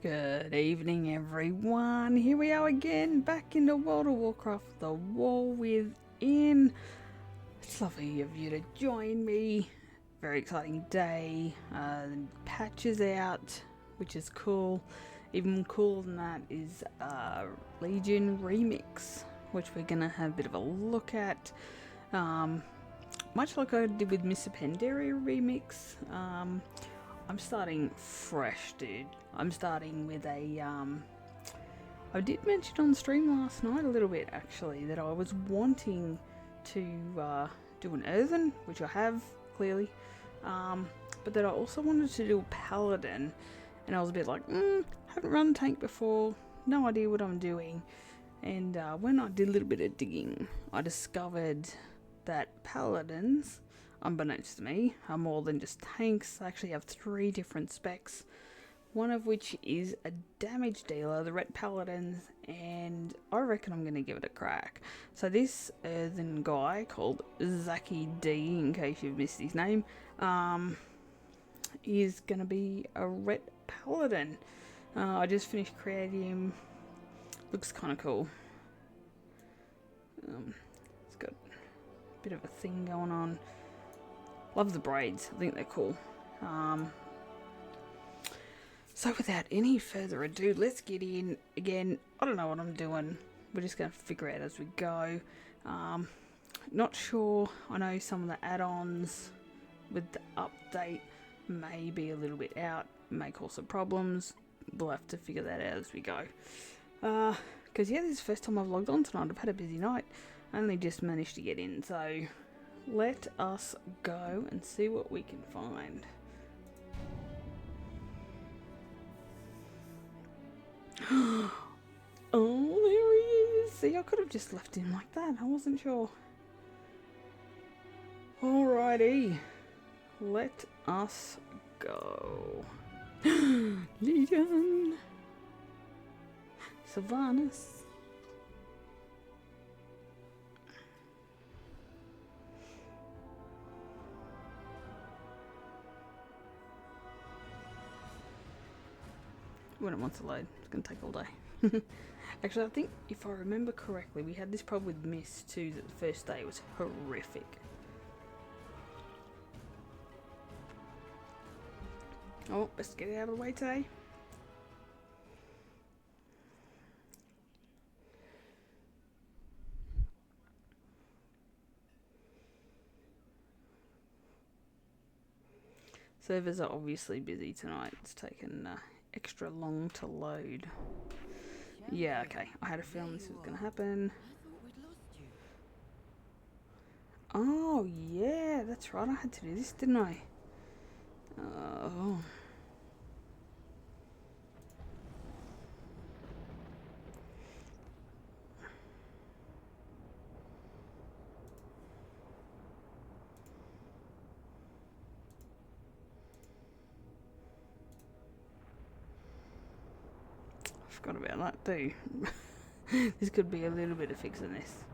Good evening, everyone. Here we are again, back in the world of Warcraft, the War Within. It's lovely of you to join me. Very exciting day. The patch is out, which is cool. Even cooler than that is Legion Remix, which we're gonna have a bit of a look at. Much like I did with Mr. Pandaria Remix. I'm starting fresh, dude. I'm starting with a, I did mention on stream last night a little bit, actually, that I was wanting to do an Earthen, which I have, clearly, but that I also wanted to do a Paladin, and I was a bit like, haven't run tank before, no idea what I'm doing, and when I did a little bit of digging, I discovered that Paladins, unbeknownst to me, are more than just tanks. They actually have 3 different specs, one of which is a damage dealer, the Ret Paladins, and I reckon I'm going to give it a crack. So this earthen guy called ZaccyD, in case you've missed his name, is going to be a Ret Paladin. I just finished creating him. Looks kind of cool. It's got a bit of a thing going on. Love the braids, I think they're cool. So without any further ado, let's get in. Again, I don't know what I'm doing. We're just going to figure it out as we go. Not sure. I know some of the add-ons with the update may be a little bit out, may cause some problems. We'll have to figure that out as we go. Because yeah, this is the first time I've logged on tonight. I've had a busy night. I only just managed to get in, so let us go and see what we can find. Oh, there he is. See, I could have just left him like that. I wasn't sure. Alrighty. Let us go. Legion. Sylvanas. When it wants to load, it's going to take all day. Actually, I think if I remember correctly, we had this problem with Mist too, that the first day was horrific. Oh, let's get it out of the way today. Servers are obviously busy tonight. It's taken extra long to load. Yeah, okay. I had a feeling this was going to happen. Oh, yeah, that's right. I had to do this, didn't I? Oh. Forgot about that too. This could be a little bit of fixing this.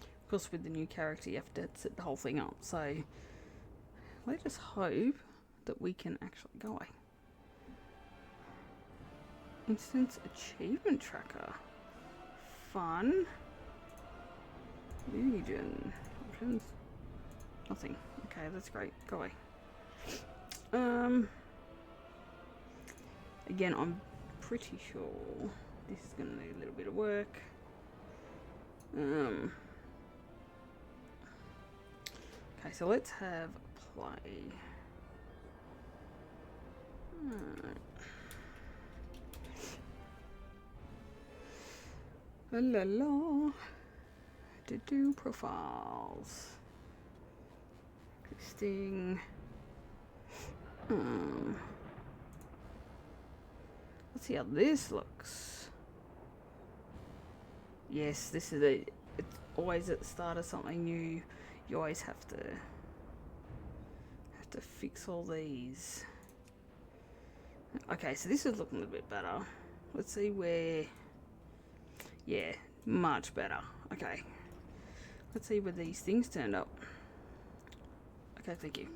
Of course, with the new character, you have to set the whole thing up. So let us hope that we can actually go away. Instance achievement tracker. Fun. Legion options. Nothing. Okay, that's great. Go away. Again, I'm pretty sure this is going to need a little bit of work. Okay, so let's have a play. La la la. Do profiles. Existing. Let's see how this looks. Yes, this is it's always at the start of something new. You always have to fix all these. Okay, so this is looking a little bit better. Let's see where. Yeah, much better. Okay, let's see where these things turned up. Okay, thank you.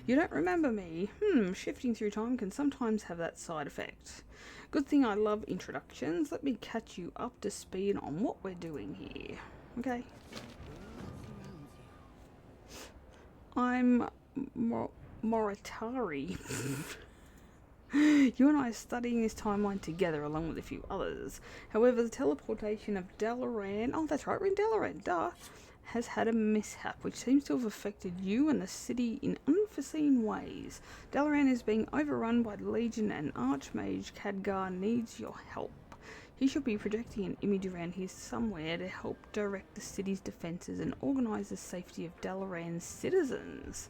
You don't remember me? Shifting through time can sometimes have that side effect. Good thing I love introductions. Let me catch you up to speed on what we're doing here. Okay. I'm Moritari. You and I are studying this timeline together along with a few others. However, the teleportation of Dalaran, oh that's right, we're in Dalaran, duh, has had a mishap which seems to have affected you and the city in unforeseen ways. Dalaran is being overrun by the Legion and Archmage Khadgar needs your help. He should be projecting an image around here somewhere to help direct the city's defences and organise the safety of Dalaran's citizens.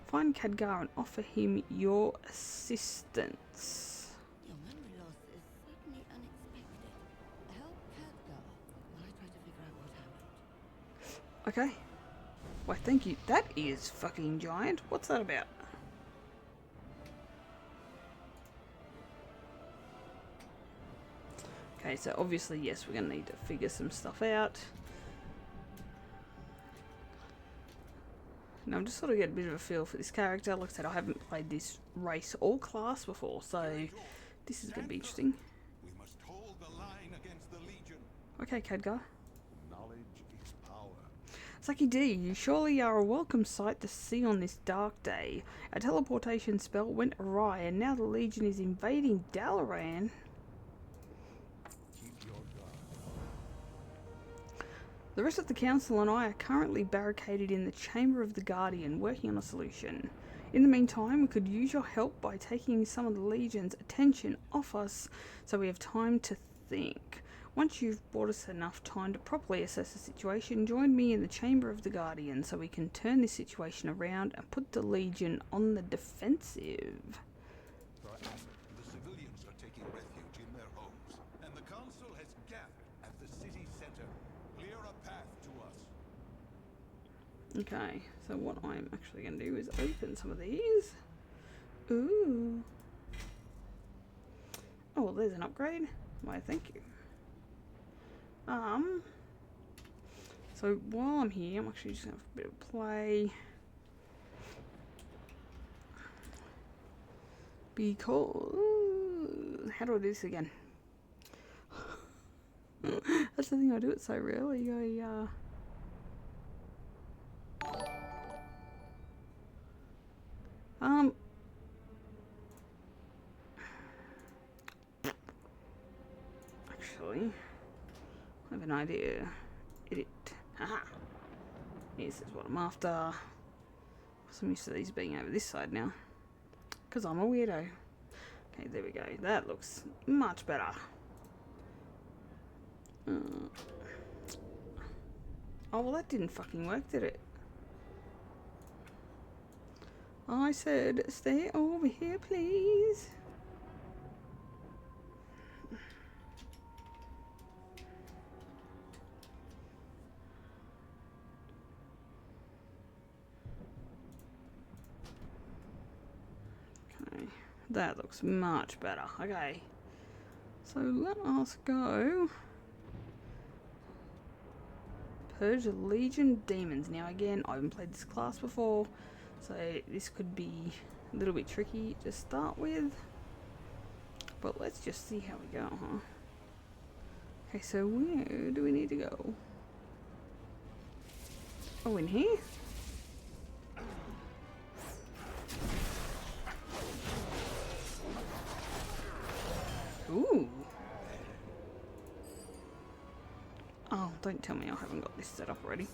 Find Khadgar and offer him your assistance. Your memory loss is certainly unexpected. Help Khadgar while I try to figure out what happened. Okay. Why, thank you. That is fucking giant. What's that about? Okay, so obviously, yes, we're going to need to figure some stuff out. Now, I'm just sort of getting a bit of a feel for this character. Like I said, I haven't played this race or class before, so this is going to be interesting. We must hold the line against the Legion. Okay, Khadgar. Knowledge is power. ZaccyD, you surely are a welcome sight to see on this dark day. A teleportation spell went awry, and now the Legion is invading Dalaran. Keep your guard. The rest of the council and I are currently barricaded in the Chamber of the Guardian, working on a solution. In the meantime, we could use your help by taking some of the Legion's attention off us so we have time to think. Once you've bought us enough time to properly assess the situation, join me in the Chamber of the Guardian so we can turn this situation around and put the Legion on the defensive. The civilians are taking refuge in their homes, and the council has gathered at the city center. Clear a path to us. Okay, so what I'm actually going to do is open some of these. Ooh. Oh, well, there's an upgrade. Why, thank you. So while I'm here, I'm actually just going to have a bit of play. Because... how do I do this again? That's the thing, I do it so rarely. Actually, I have an idea. Edit. Haha. Yes, that's what I'm after. I'm used to these being over this side now. Because I'm a weirdo. Okay, there we go. That looks much better. Oh, well, that didn't fucking work, did it? I said, stay over here, please. Okay, that looks much better. Okay, so let us go. Purge the Legion Demons. Now again, I haven't played this class before, so this could be a little bit tricky to start with. But let's just see how we go, huh? Okay, so where do we need to go? Oh, in here? Ooh. Oh, don't tell me I haven't got this set up already.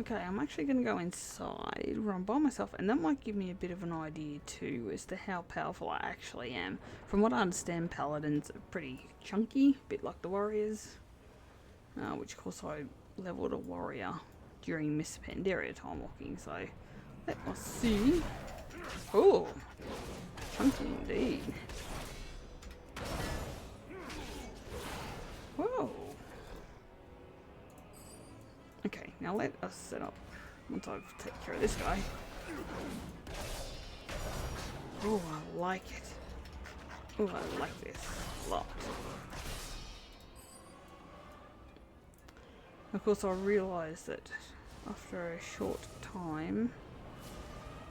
Okay, I'm actually going to go inside where I'm by myself, and that might give me a bit of an idea too as to how powerful I actually am. From what I understand, paladins are pretty chunky, a bit like the warriors, which of course I leveled a warrior during Miss Pandaria time walking, so let us see. Oh, chunky indeed. Whoa. Okay, now let us set up once I've taken care of this guy. Oh, I like it. Oh, I like this a lot. Of course, I realise that after a short time,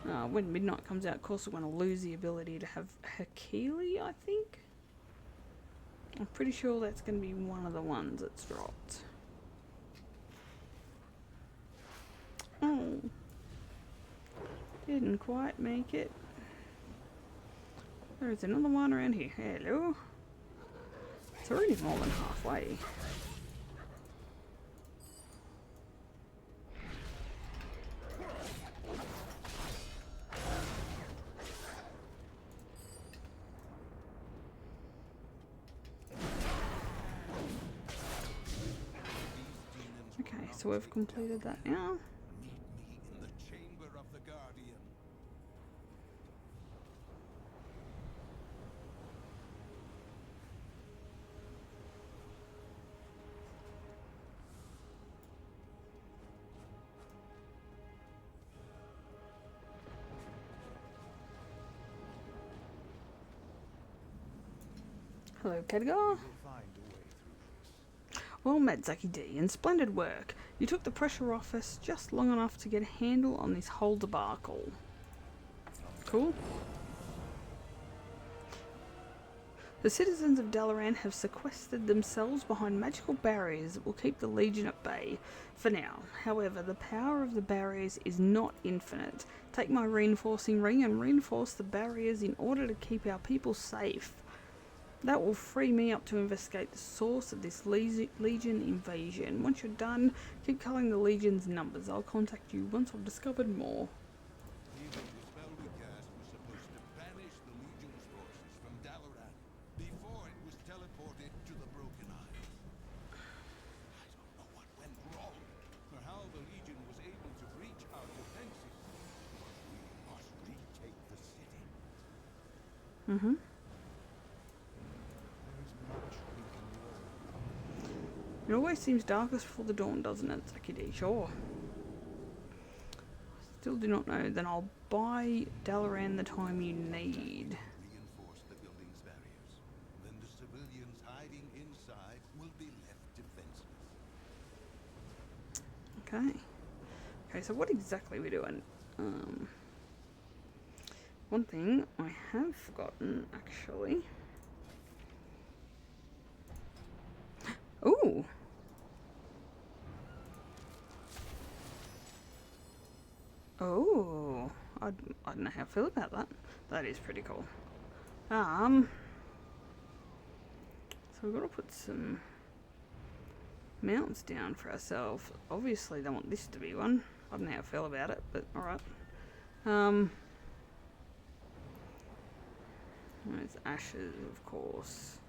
when midnight comes out, of course, we're going to lose the ability to have Hakili, I think. I'm pretty sure that's going to be one of the ones that's dropped. Oh, didn't quite make it. There's another one around here. Hello. It's already more than halfway. Okay, so we've completed that now. Meet me in the chamber of the Guardian. Hello, Khadgar. Well met, ZaccyD, and splendid work. You took the pressure off us just long enough to get a handle on this whole debacle. Cool. The citizens of Dalaran have sequestered themselves behind magical barriers that will keep the Legion at bay for now. However, the power of the barriers is not infinite. Take my reinforcing ring and reinforce the barriers in order to keep our people safe. That will free me up to investigate the source of this Legion invasion. Once you're done, keep culling the Legion's numbers. I'll contact you once I've discovered more. The spell we cast was supposed to banish the Legion's forces from Dalaran before it was teleported to the Broken Isles. I don't know what went wrong, or how the Legion was able to breach our defenses, but we must retake the city. Mm-hmm. It always seems darkest before the dawn, doesn't it, ZaccyD? Sure. Still do not know. Then I'll buy Dalaran the time you need. Reinforce the building's barriers. Then the civilians hiding inside will be left defenseless. Okay. Okay, so what exactly are we doing? One thing I have forgotten, actually. Ooh! Oh, I don't know how I feel about that. That is pretty cool. So we've got to put some mounts down for ourselves. Obviously, they want this to be one. I don't know how I feel about it, but alright. There's ashes, of course.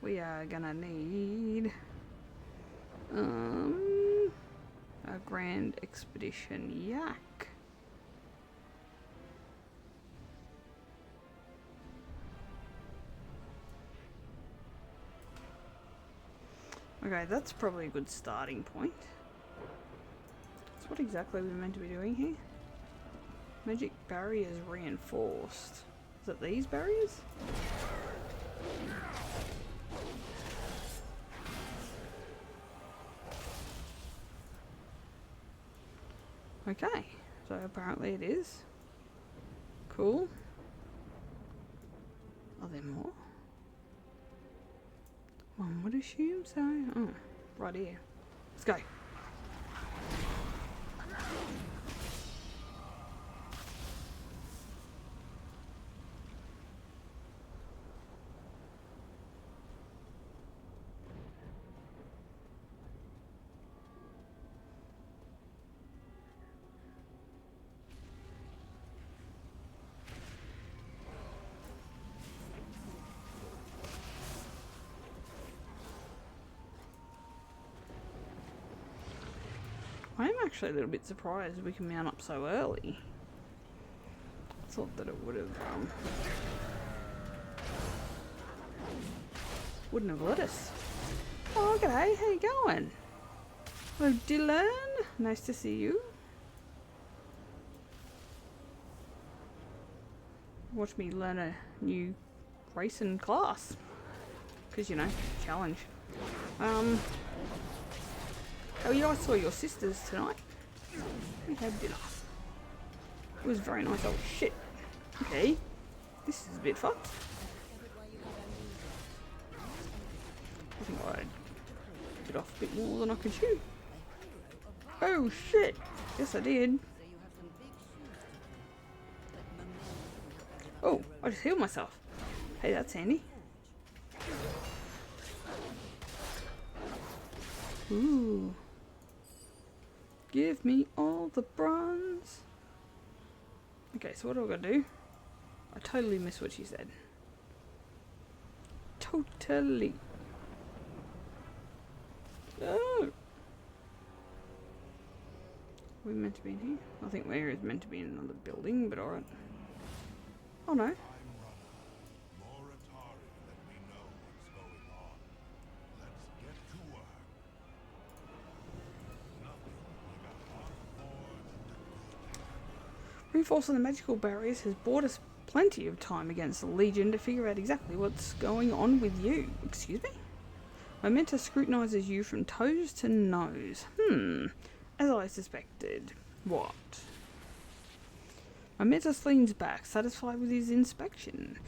We are gonna need a grand expedition yak. Okay, that's probably a good starting point. So what exactly are we meant to be doing here? Magic barriers reinforced. Is it these barriers? Okay, so apparently it is. Cool. Are there more? One would assume so. Oh, right here. Let's go. I am actually a little bit surprised we can mount up so early. I thought that it would have wouldn't have let us. Oh, g'day, how you going? Hello, Dylan. Nice to see you. Watch me learn a new race and class. Because, you know, challenge. Oh yeah, I saw your sisters tonight. We had dinner. It was very nice. Oh shit. Okay. This is a bit fucked. I think I bit off a bit more than I could chew. Oh shit. Yes I did. Oh, I just healed myself. Hey, that's handy. Ooh. Give me all the bronze. Okay, so what do I gotta do? I totally missed what she said. Totally. Oh. Are we meant to be in here? I think we're meant to be in another building, but alright. Oh no. Timerunner. More Atari, let me know what's going on. Let's get to work. Nothing like a hot board and a good hammer. Reinforcing the magical barriers has bought us plenty of time against the Legion to figure out exactly what's going on with you. Excuse me? My mentor scrutinizes you from toes to nose. As I suspected. What? My mentor leans back, satisfied with his inspection.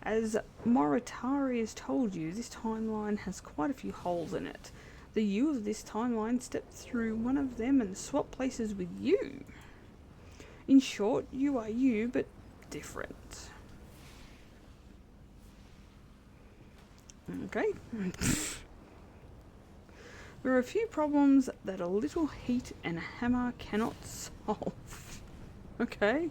As Moritari has told you, this timeline has quite a few holes in it. The you of this timeline stepped through one of them and swapped places with you. In short, you are you, but different. Okay. There are a few problems that a little heat and a hammer cannot solve. Okay.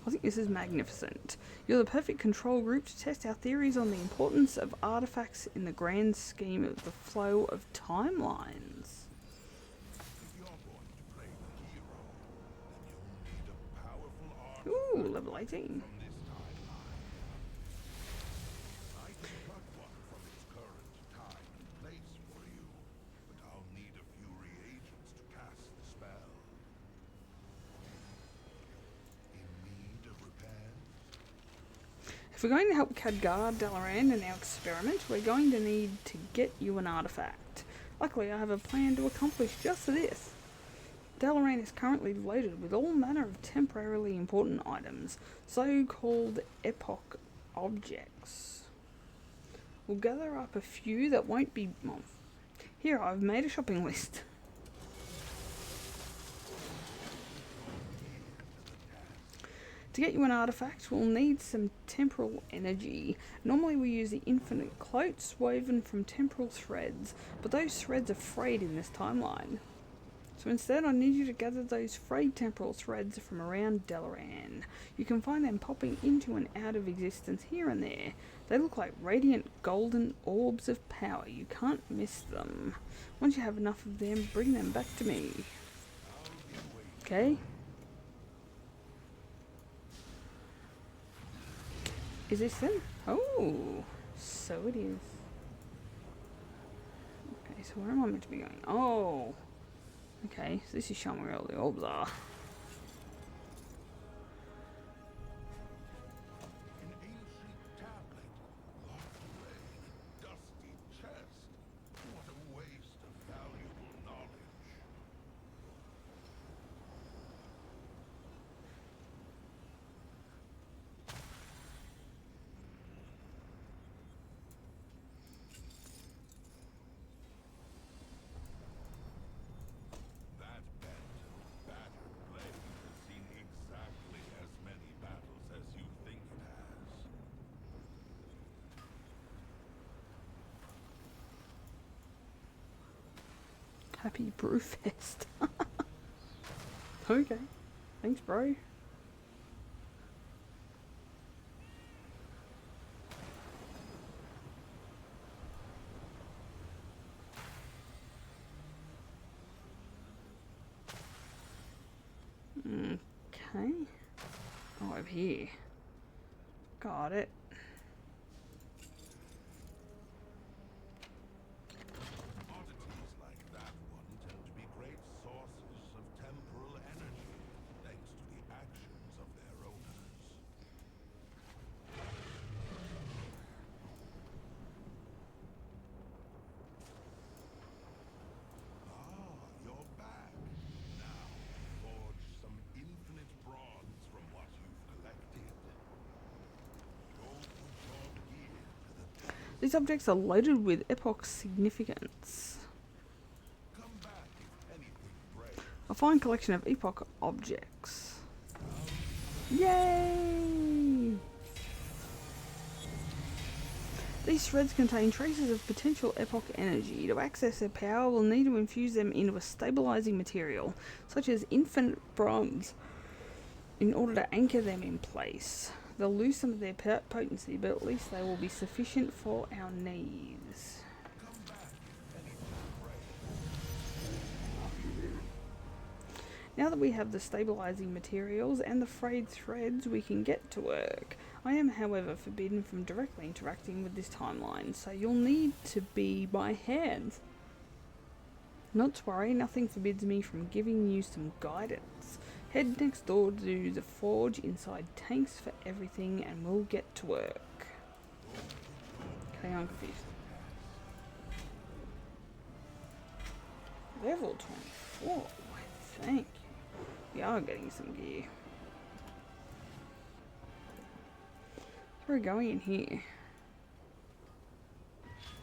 I think this is magnificent. You're the perfect control group to test our theories on the importance of artifacts in the grand scheme of the flow of timelines. If you're going to play the hero, then you'll need a powerful arm Ooh, level 18. from this timeline. I can cut one from its current time and place for you, but I'll need a few reagents to cast the spell. In need of repair? If we're going to help Khadgar Dalaran in our experiment, we're going to need to get you an artifact. Luckily, I have a plan to accomplish just this. Dalaran is currently loaded with all manner of temporarily important items, so-called epoch objects. We'll gather up a few that won't be... Well, here, I've made a shopping list. To get you an artifact, we'll need some temporal energy. Normally we use the infinite cloaks woven from temporal threads, but those threads are frayed in this timeline. So instead I need you to gather those frayed temporal threads from around Dalaran. You can find them popping into and out of existence here and there. They look like radiant golden orbs of power. You can't miss them. Once you have enough of them, bring them back to me. Okay? Is this them? Oh, so it is. Okay, so where am I meant to be going? Oh, okay, so this is showing where all the orbs are. An ancient tablet, locked away in a dusty chest. What a waste of valuable knowledge. That bent and battered blade has seen exactly as many battles as you think it has. Happy Brewfest. Okay, thanks, bro. Okay. Oh, over here. Got it. Oddities like that one tend to be great sources of temporal energy, thanks to the actions of their owners. These objects are loaded with epoch significance. Come back if anything breaks. A fine collection of epoch objects. Yay! These threads contain traces of potential epoch energy. To access their power, we'll need to infuse them into a stabilizing material, such as infinite bronze, in order to anchor them in place. They'll lose some of their potency, but at least they will be sufficient for our needs. Now that we have the stabilizing materials and the frayed threads, we can get to work. I am, however, forbidden from directly interacting with this timeline, so you'll need to be my hands. Not to worry, nothing forbids me from giving you some guidance. Head next door to the forge inside tanks for everything and we'll get to work. Okay, I'm confused. Level 24, thank you. We are getting some gear. Where are we going in here?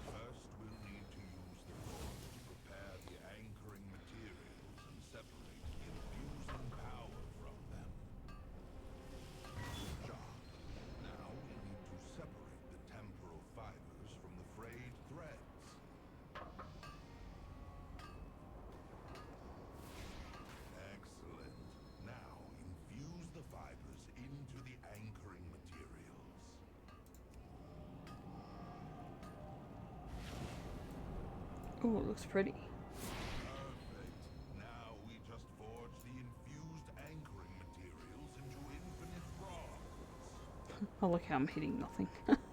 First, we'll need to use the forge to prepare the anchoring materials and separate the infusing power from them. Job. Now we need to separate the temporal fibers from the frayed threads. Excellent. Now infuse the fibers into the anchoring materials. Oh, it looks pretty. Perfect. Now we just forge the infused anchoring materials into infinite bronze. I like how I'm hitting nothing. Brilliant.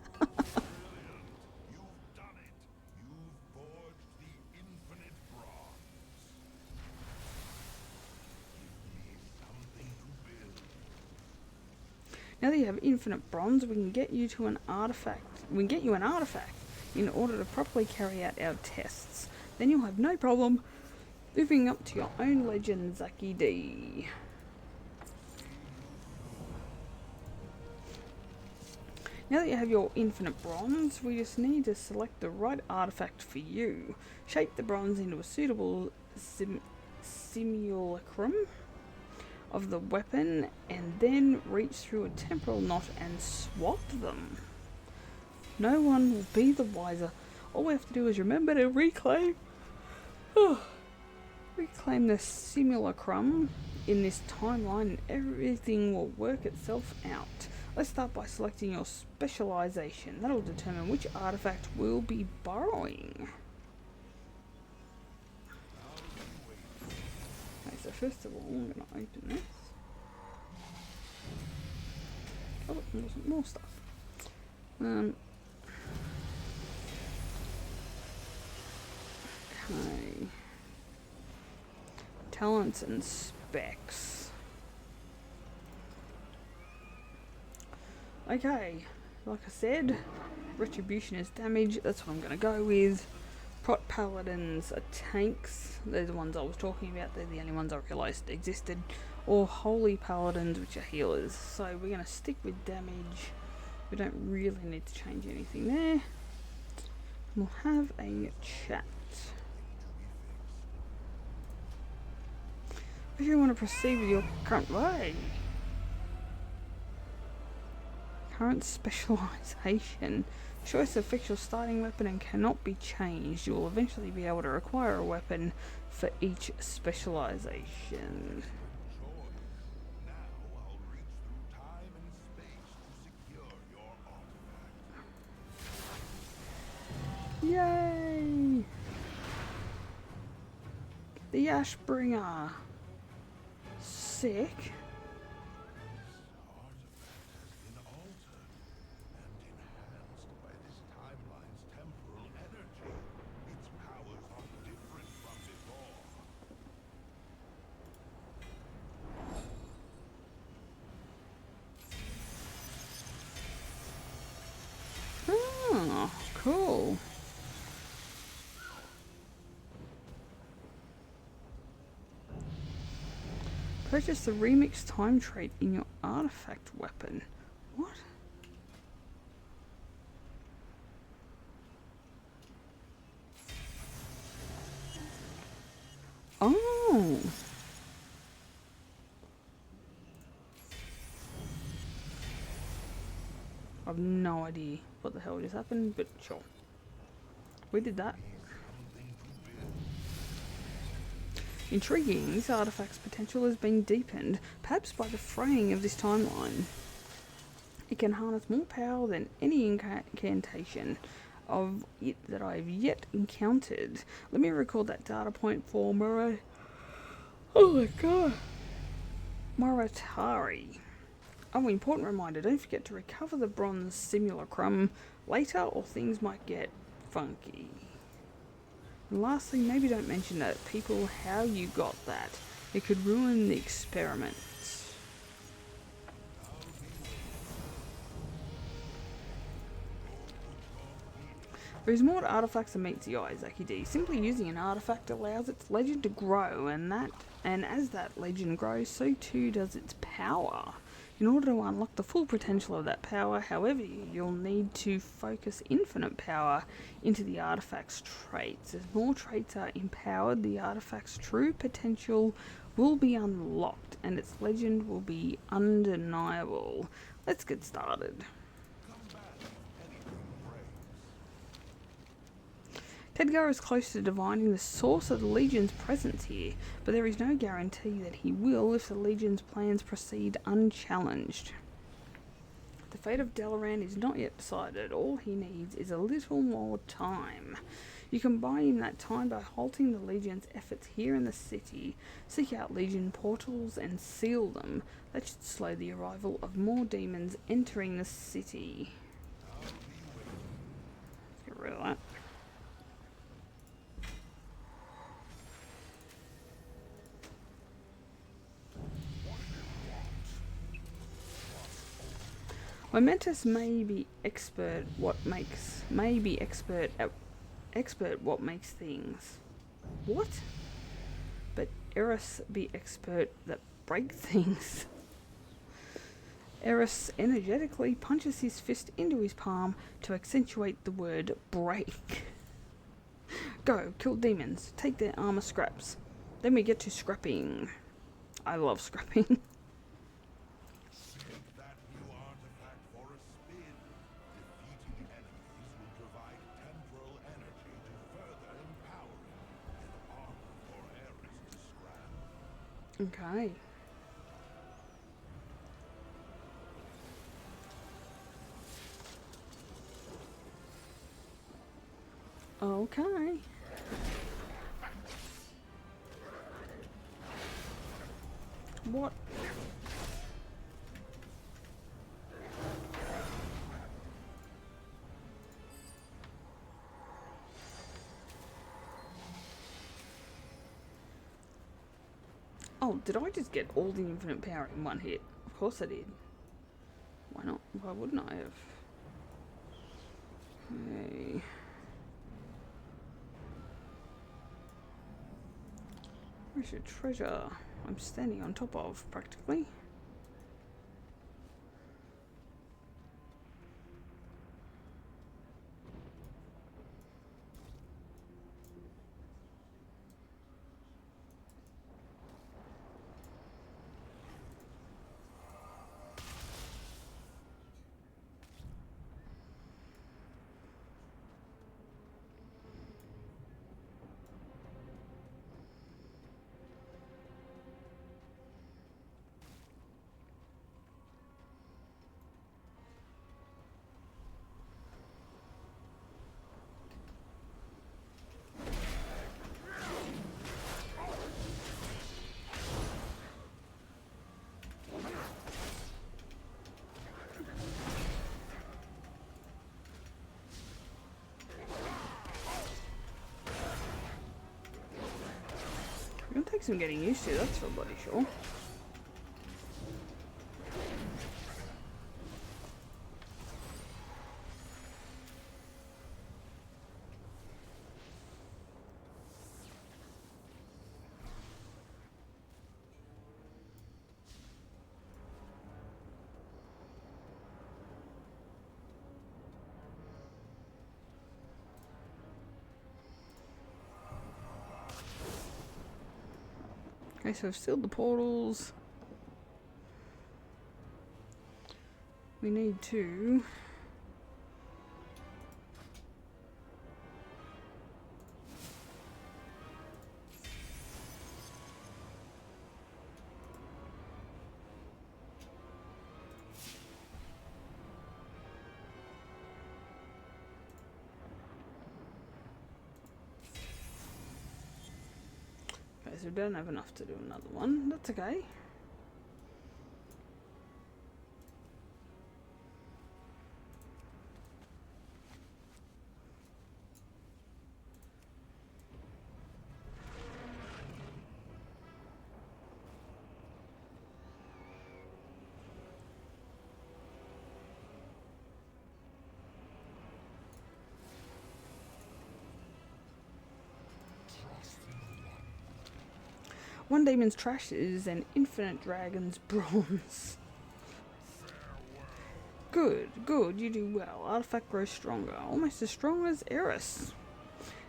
You've done it. You've forged the infinite bronze. Give me something to build. Now that you have infinite bronze, we can get you to an artifact. We can get you an artifact in order to properly carry out our tests. Then you'll have no problem moving up to your own legend, ZaccyD. Now that you have your infinite bronze, we just need to select the right artifact for you. Shape the bronze into a suitable simulacrum of the weapon, and then reach through a temporal knot and swap them. No one will be the wiser. All we have to do is remember to reclaim the simulacrum in this timeline and everything will work itself out. Let's start by selecting your specialization. That'll determine which artifact we'll be borrowing. Okay, so first of all, I'm going to open this. Oh, there's more stuff. Okay. Talents and specs. Okay, like I said, retribution is damage, that's what I'm going to go with. Prot paladins are tanks, they're the ones I was talking about, they're the only ones I realised existed. Or holy paladins, which are healers. So we're going to stick with damage. We don't really need to change anything there. We'll have a chat. If you want to proceed with your current specialization, choice affects your starting weapon and cannot be changed. You will eventually be able to acquire a weapon for each specialization. Now I'll reach through time and space to secure your artifact. Yay! The Ashbringer. Sick. This artifact has been altered and enhanced by this timeline's temporal energy. Its powers are different from before. Oh, cool. Purchase the remix time trait in your artifact weapon. What? Oh. I've no idea what the hell just happened, but sure. We did that. Intriguing, this artifact's potential has been deepened, perhaps by the fraying of this timeline. It can harness more power than any incantation of it that I've yet encountered. Let me record that data point for Oh my god. Moratari. Oh, important reminder, don't forget to recover the bronze simulacrum later or things might get funky. And lastly, maybe don't mention to people how you got that. It could ruin the experiment. There's more to artifacts than meets the eye, ZaccyD. Simply using an artifact allows its legend to grow, and as that legend grows, so too does its power. In order to unlock the full potential of that power, however, you'll need to focus infinite power into the artifact's traits. As more traits are empowered, the artifact's true potential will be unlocked, and its legend will be undeniable. Let's get started. Tedgar is close to divining the source of the Legion's presence here, but there is no guarantee that he will if the Legion's plans proceed unchallenged. The fate of Dalaran is not yet decided. All he needs is a little more time. You can buy him that time by halting the Legion's efforts here in the city, seek out Legion portals and seal them. That should slow the arrival of more demons entering the city. Let's get rid of that. Momentous may be expert what makes things. What? But Eris be expert that break things. Eris energetically punches his fist into his palm to accentuate the word break. Go, kill demons, take their armor scraps. Then we get to scrapping. I love scrapping. Okay. Okay. What? Oh, did I just get all the infinite power in one hit? Of course I did. Why not? Why wouldn't I have? Okay. Where's your treasure? I'm standing on top of, practically. It's gonna take some getting used to, that's for bloody sure. Okay, so I've sealed the portals. We need to... Okay, so we don't have enough to do another one. That's okay. One demon's trash is an infinite dragon's bronze. Good, good, you do well. Artifact grows stronger, almost as strong as Eris.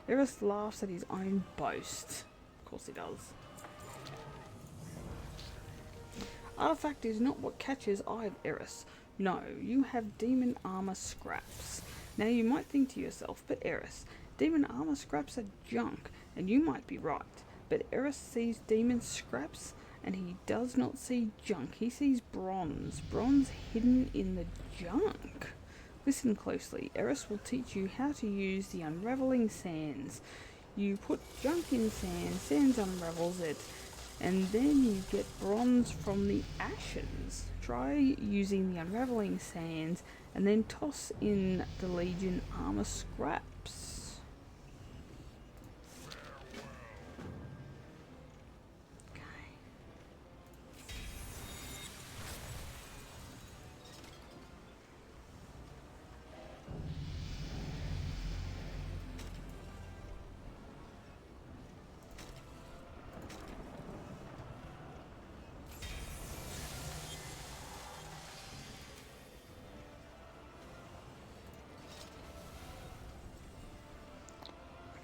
Eris laughs at his own boast. Of course he does. Artifact is not what catches eye of Eris. No, you have demon armor scraps. Now you might think to yourself, but Eris, demon armor scraps are junk, and you might be right. But Eris sees demon scraps, and he does not see junk. He sees bronze. Bronze hidden in the junk. Listen closely. Eris will teach you how to use the unraveling sands. You put junk in sand, sands unravels it, and then you get bronze from the ashes. Try using the unraveling sands, and then toss in the Legion armor scraps.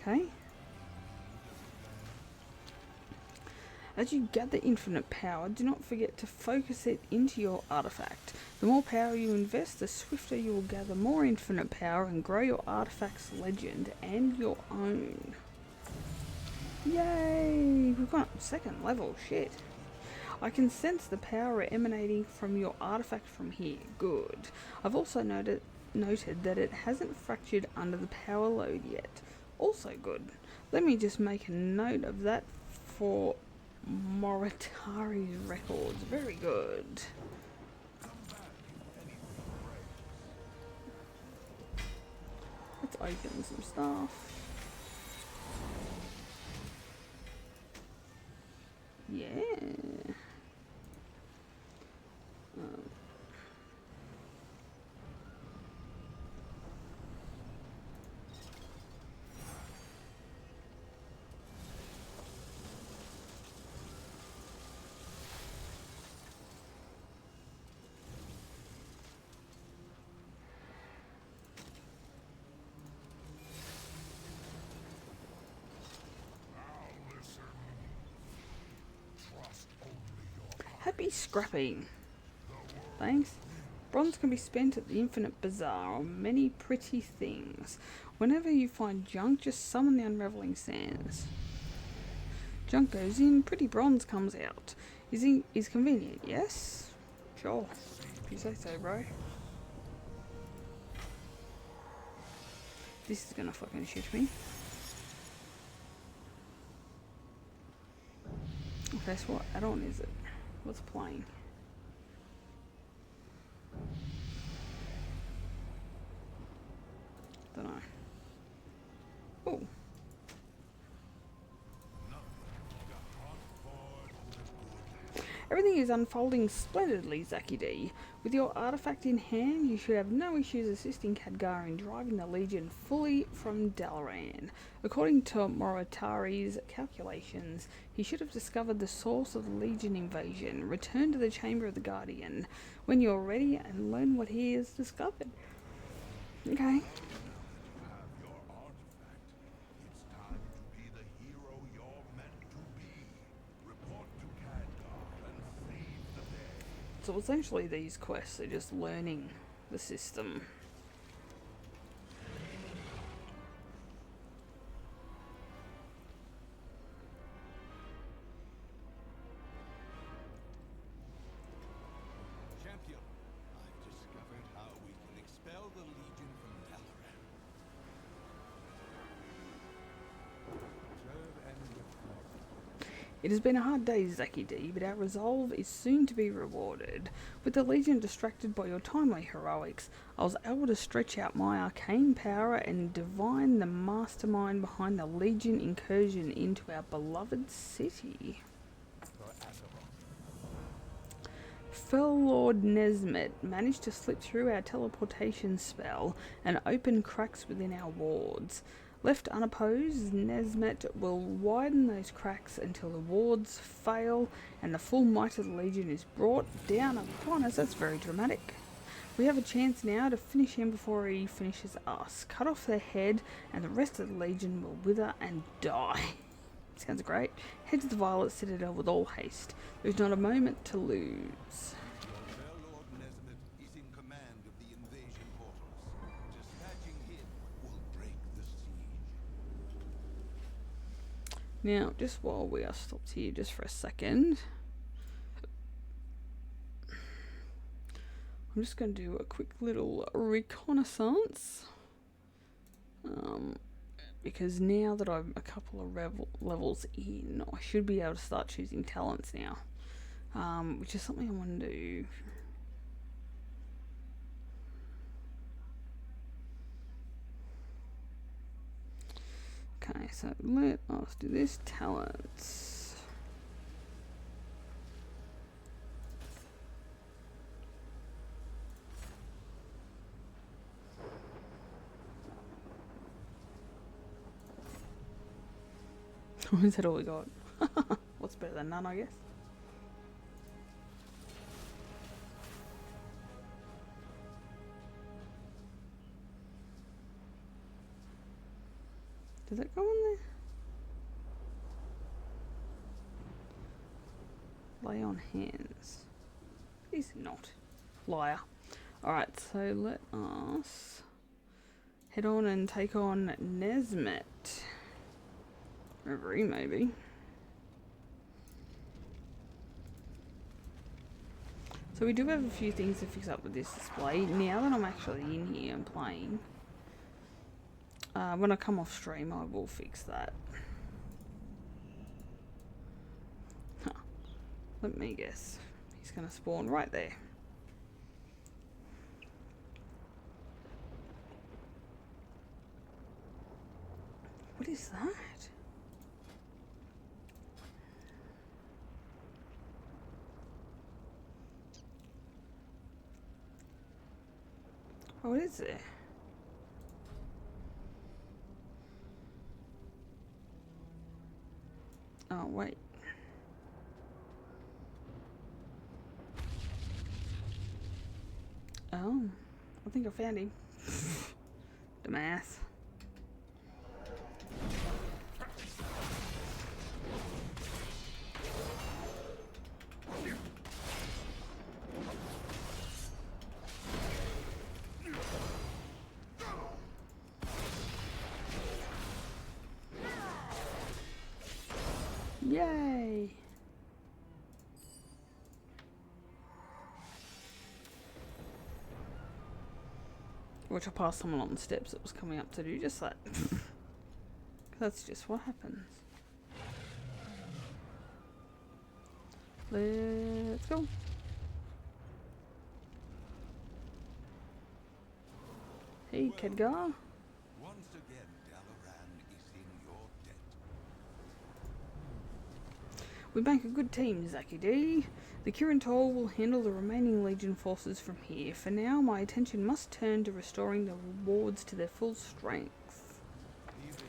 Okay. As you gather infinite power, do not forget to focus it into your artifact. The more power you invest, the swifter you will gather more infinite power and grow your artifact's legend and your own. Yay! We've got second level, shit. I can sense the power emanating from your artifact from here. Good. I've also noted that it hasn't fractured under the power load yet. Also good. Let me just make a note of that for Moritari's records. Very good. Let's open some stuff. Yeah. Happy scrapping. Thanks. Bronze can be spent at the Infinite Bazaar on many pretty things. Whenever you find junk, just summon the Unraveling Sands. Junk goes in, pretty bronze comes out. Is convenient, yes? Sure. If you say so, bro. This is gonna fucking shoot me. Okay, so what add-on is it? What's playing? Don't know. Oh. Everything is unfolding splendidly, ZaccyD. With your artifact in hand, you should have no issues assisting Khadgar in driving the Legion fully from Dalaran. According to Moritari's calculations, he should have discovered the source of the Legion invasion. Return to the Chamber of the Guardian when you're ready and learn what he has discovered. Okay. It's time to be the hero you're meant to be. Report to So essentially these quests are just learning the system. Champion, I've discovered how we can expel the Legion from Dalaran. Serve and reflect. It has been a hard day, ZaccyD, but our resolve is soon to be rewarded. With the Legion distracted by your timely heroics, I was able to stretch out my arcane power and divine the mastermind behind the Legion incursion into our beloved city. Fell Lord Nesmet managed to slip through our teleportation spell and open cracks within our wards. Left unopposed, Nesmet will widen those cracks until the wards fail and the full might of the Legion is brought down upon us. That's very dramatic. We have a chance now to finish him before he finishes us. Cut off their head and the rest of the Legion will wither and die. Sounds great. Head to the Violet Citadel with all haste. There's not a moment to lose. Fell Lord Nesmet is in command of the invasion portals. Dispatching him will break the siege. Now, just while we are stopped here just for a second, I'm just going to do a quick little reconnaissance. Because now that I'm a couple of levels in, I should be able to start choosing talents now. Which is something I want to do. Okay, so let us do this. Talents. Is that all we got? What's better than none, I guess? Does that go in there? Lay on hands. Is not. Liar. Alright, so let us head on and take on Nesmet. Wherever he may be. So we do have a few things to fix up with this display. Now that I'm actually in here and playing, when I come off stream I will fix that. Huh. Let me guess. He's going to spawn right there. What is that? Oh, what is it? Oh, wait. Oh, I think I found him. The math. Yay! Which I passed someone on the steps that was coming up to do just that. That's just what happens. Let's go. Hey, Kedgar. Once again, Dalaran is in your debt. We make a good team, ZaccyD. The Kirin Toll will handle the remaining Legion forces from here. For now, my attention must turn to restoring the wards to their full strength. Be ready, friend.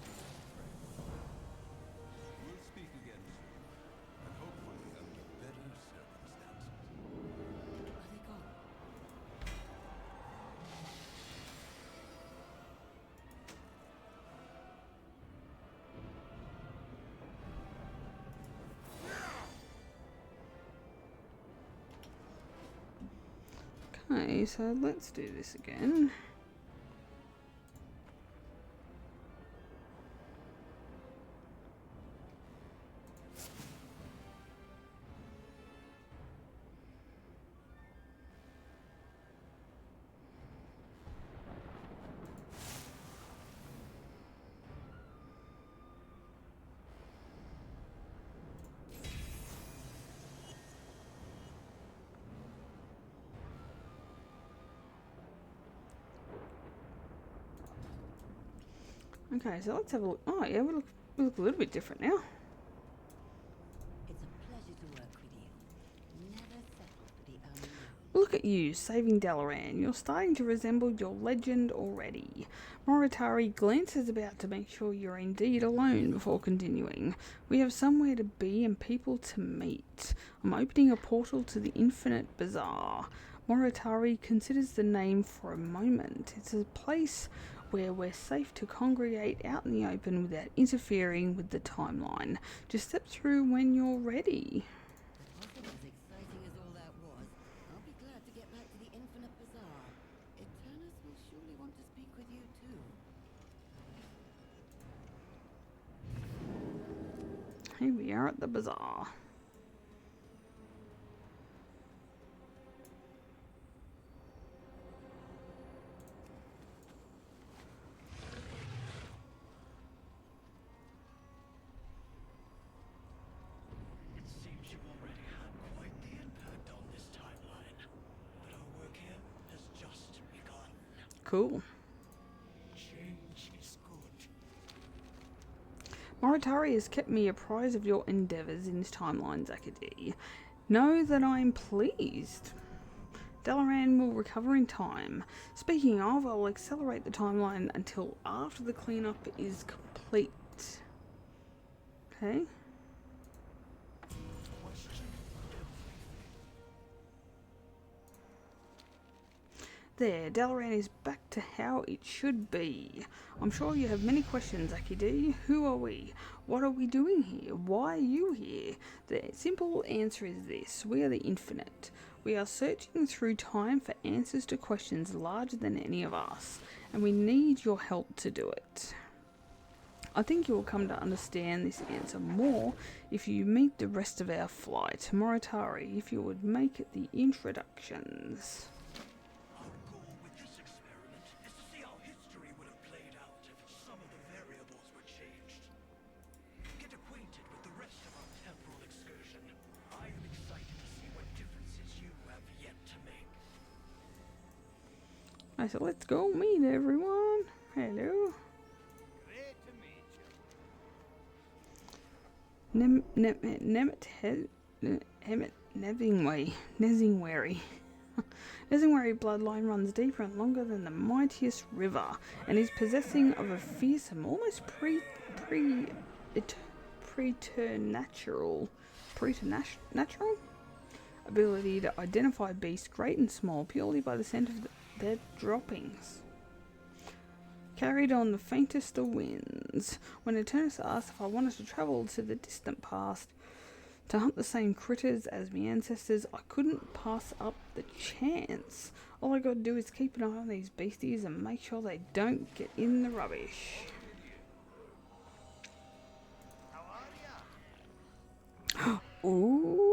We'll speak again soon, and hopefully under better circumstances. Are they gone? Okay, so let's do this again. Okay, so let's have a look. Oh yeah, we look a little bit different now. It's a pleasure to work with you. Never settle for the unknown. Look at you, saving Dalaran. You're starting to resemble your legend already. Moritari glances about to make sure you're indeed alone before continuing. We have somewhere to be and people to meet. I'm opening a portal to the Infinite Bazaar. Moritari considers the name for a moment. It's a place where we're safe to congregate out in the open without interfering with the timeline. Just step through when you're ready. It wasn't as exciting as all that was. I'll be glad to get back to the Infinite Bazaar. Eternus will surely want to speak with you too. Here we are at the bazaar. It seems you already had quite the impact on this timeline, but our work here has just begun. Cool. Change is good. Moritari has kept me apprised of your endeavours in this timeline, ZaccyD. Know that I am pleased. Dalaran will recover in time. Speaking of, I'll accelerate the timeline until after the cleanup is complete. Okay. Question There, Dalaran is back to how it should be. I'm sure you have many questions, ZaccyD. Who are we? What are we doing here? Why are you here? The simple answer is this. We are the Infinite. We are searching through time for answers to questions larger than any of us, and we need your help to do it. I think you will come to understand this answer more if you meet the rest of our flight. Moritari, if you would make the introductions. Our goal with this experiment is to see how history would have played out if some of the variables were changed. Get acquainted with the rest of our temporal excursion. I am excited to see what differences you have yet to make. I said, let's go meet everyone. Hello. Great to meet you. Nezingwari. Nezingwari bloodline runs deeper and longer than the mightiest river, and is possessing of a fearsome, almost preternatural ability to identify beasts great and small purely by the scent of their droppings. Carried on the faintest of winds. When Eternus asked if I wanted to travel to the distant past to hunt the same critters as my ancestors, I couldn't pass up the chance. All I gotta do is keep an eye on these beasties and make sure they don't get in the rubbish. How are ya? Ooh,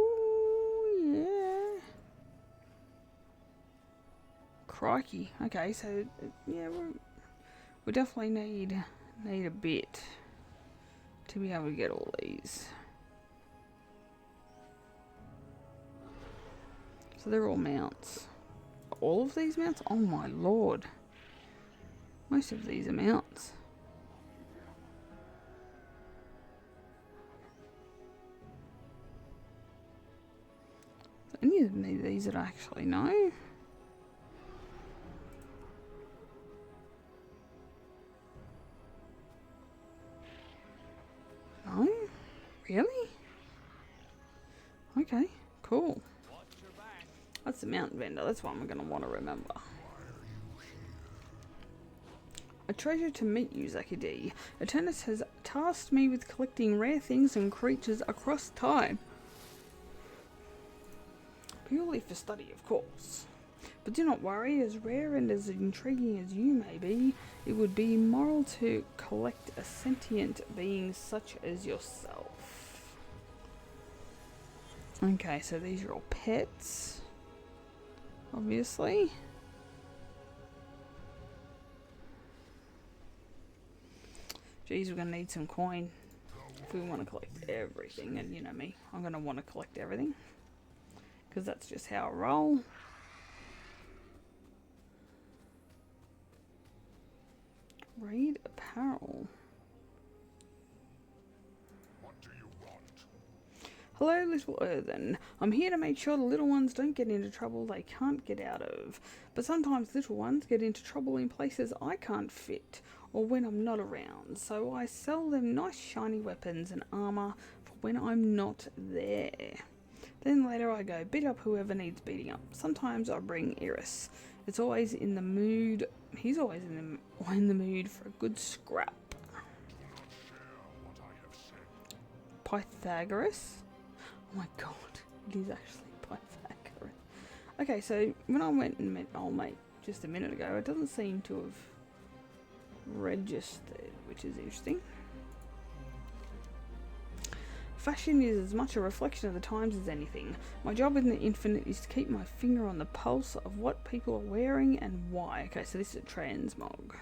yeah. Crikey. Okay, so yeah, we definitely need a bit to be able to get all these. So they're all mounts. All of these mounts? Oh my lord. Most of these are mounts. So any of these that I actually know? No? Really? Okay, cool. That's the mountain vendor. That's what I'm going to want to remember. A treasure to meet you, ZaccyD. Eternus has tasked me with collecting rare things and creatures across time. Purely for study, of course. But do not worry, as rare and as intriguing as you may be, it would be immoral to collect a sentient being such as yourself. Okay, so these are all pets, obviously. Geez, we're going to need some coin if we want to collect everything. And you know me, I'm going to want to collect everything, because that's just how I roll. Raid apparel. What do you want? Hello, little Earthen. I'm here to make sure the little ones don't get into trouble they can't get out of. But sometimes little ones get into trouble in places I can't fit, or when I'm not around. So I sell them nice shiny weapons and armour for when I'm not there. Then later I go beat up whoever needs beating up. Sometimes I bring Iris. It's always in the mood. He's always in the mood for a good scrap. Do not share what I have said. Pythagoras? Oh my god, it is actually Pythagoras. Okay, so when I went and met old mate just a minute ago, it doesn't seem to have registered, which is interesting. Fashion is as much a reflection of the times as anything. My job in the Infinite is to keep my finger on the pulse of what people are wearing and why. Okay, so this is a transmog.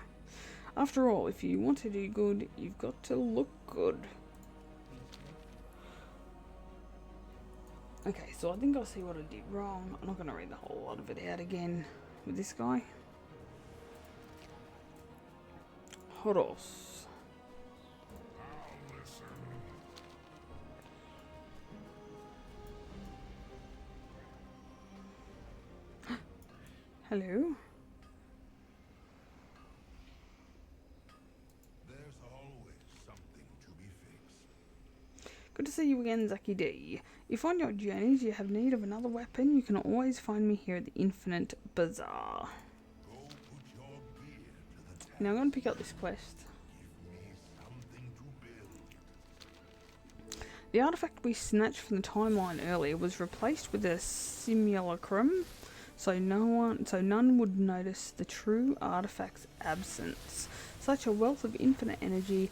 After all, if you want to do good, you've got to look good. Okay, so I think I see what I did wrong. I'm not going to read the whole lot of it out again with this guy. Horos. Now listen. Hello. There's always something to be fixed. Good to see you again, ZaccyD. If on your journeys you have need of another weapon, you can always find me here at the Infinite Bazaar. Go put your gear to the task. Now I'm going to pick up this quest. Give me something to build. The artifact we snatched from the timeline earlier was replaced with a simulacrum, so none would notice the true artifact's absence. Such a wealth of infinite energy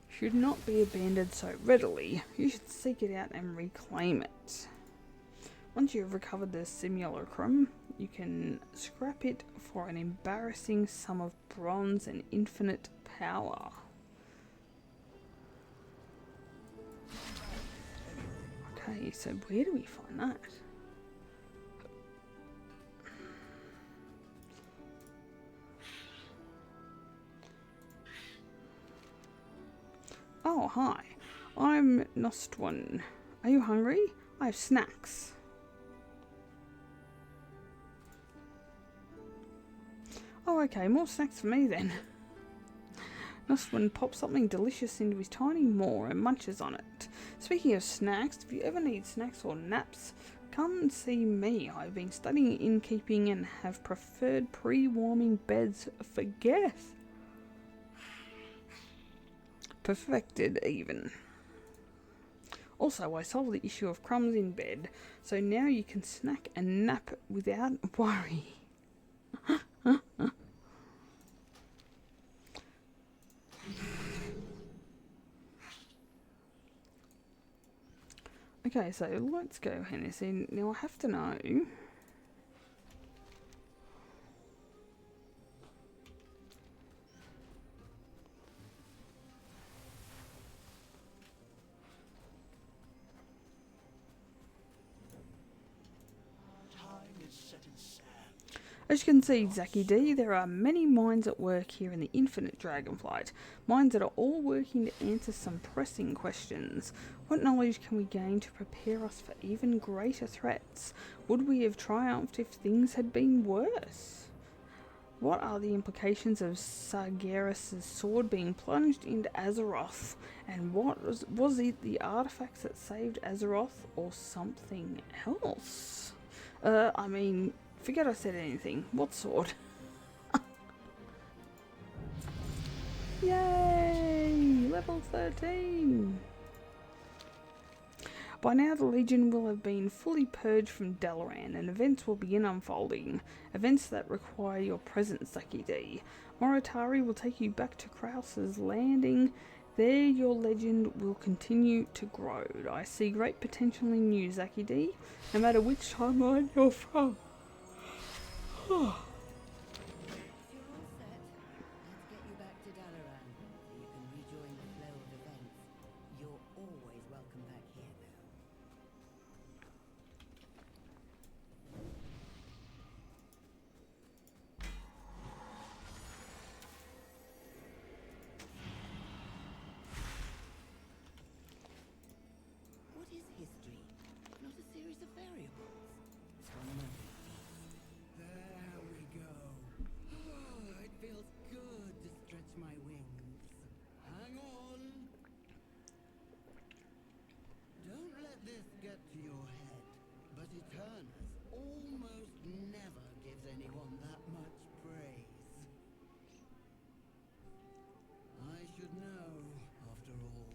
should not be abandoned so readily. You should seek it out and reclaim it. Once you have recovered the simulacrum, you can scrap it for an embarrassing sum of bronze and infinite power. Okay, so where do we find that? Oh, hi. I'm Nostwan. Are you hungry? I have snacks. Oh, okay, more snacks for me then. Nostwan pops something delicious into his tiny maw and munches on it. Speaking of snacks, if you ever need snacks or naps, come and see me. I've been studying innkeeping and have preferred pre-warming beds for guests. Perfected even. Also, I solved the issue of crumbs in bed, so now you can snack and nap without worry. Okay, so let's go Hennessy. Now I have to know. Time is set in sand. As you can see, ZaccyD, there are many minds at work here in the Infinite Dragonflight. Minds that are all working to answer some pressing questions. What knowledge can we gain to prepare us for even greater threats? Would we have triumphed if things had been worse? What are the implications of Sargeras' sword being plunged into Azeroth? And what was it the artifacts that saved Azeroth or something else? I mean, forget I said anything. What sword? Yay! Level 13! By now the Legion will have been fully purged from Dalaran, and events will begin unfolding. Events that require your presence, ZaccyD. Moritari will take you back to Krause's landing. There your legend will continue to grow. I see great potential in you, ZaccyD, no matter which timeline you're from. If you're all set, let's get you back to Dalaran so you can rejoin the flow of events. You're always welcome back here, though. What is history? Not a series of variables. It's one moment. There we go. Oh, it feels good to stretch my wings. Hang on. Don't let this get to your head, but Eternus almost never gives anyone that much praise. I should know, after all.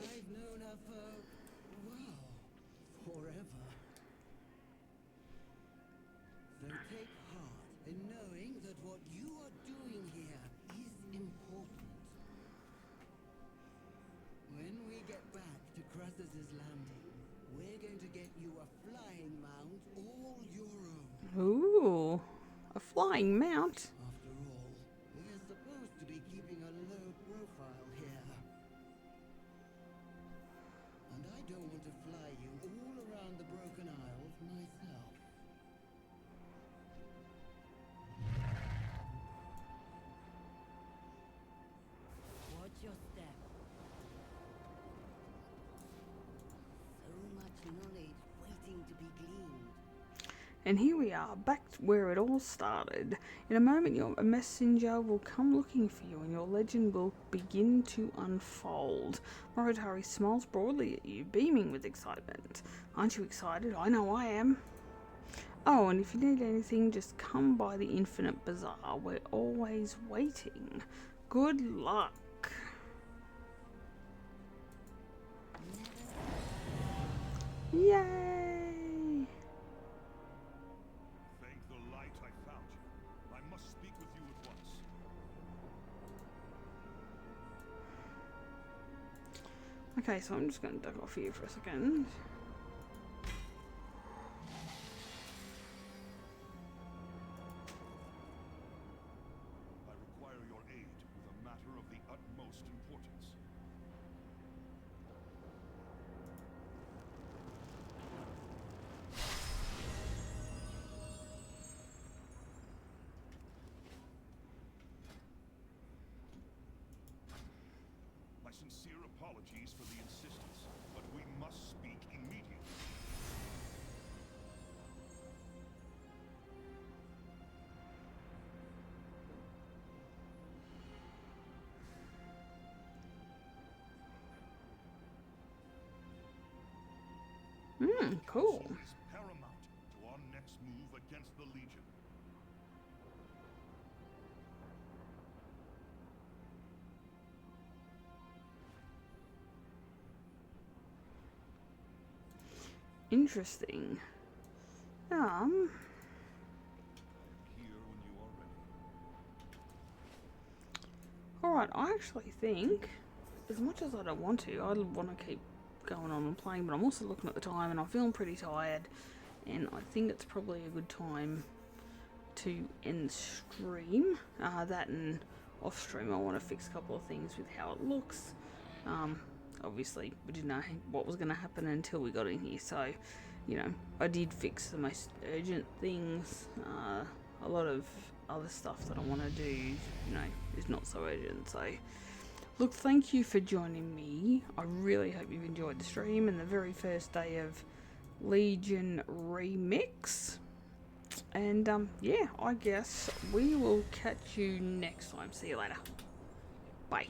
I've known her for, well, forever. So take heart in knowing that what you are doing here is important. When we get back to Krause's landing, we're going to get you a flying mount all your own. Ooh, a flying mount. After all, we're supposed to be keeping a low profile here. And I don't want to fly you all around the Broken Isles myself. Watch your step. So much knowledge waiting to be gleaned. And here we are, back to where it all started. In a moment, a messenger will come looking for you, and your legend will begin to unfold. Moritari smiles broadly at you, beaming with excitement. Aren't you excited? I know I am. Oh, and if you need anything, just come by the Infinite Bazaar. We're always waiting. Good luck. Yay! Thank the light I found you. I must speak with you at once. Okay, so I'm just going to duck off here for a second. I require your aid with a matter of the utmost importance. My sincere apologies for the insistence, but we must speak immediately. Cool. It is paramount to our next move against the Legion. Interesting. Here when you are ready. Alright, I actually think, as much as I don't want to, I want to keep going on and playing, but I'm also looking at the time and I'm feeling pretty tired, and I think it's probably a good time to end the stream. That and off stream I want to fix a couple of things with how it looks. Obviously we didn't know what was going to happen until we got in here, so you know, I did fix the most urgent things. A lot of other stuff that I want to do, you know, is not so urgent. So look, thank you for joining me. I really hope you've enjoyed the stream and the very first day of Legion Remix. And yeah, I guess we will catch you next time. See you later. Bye.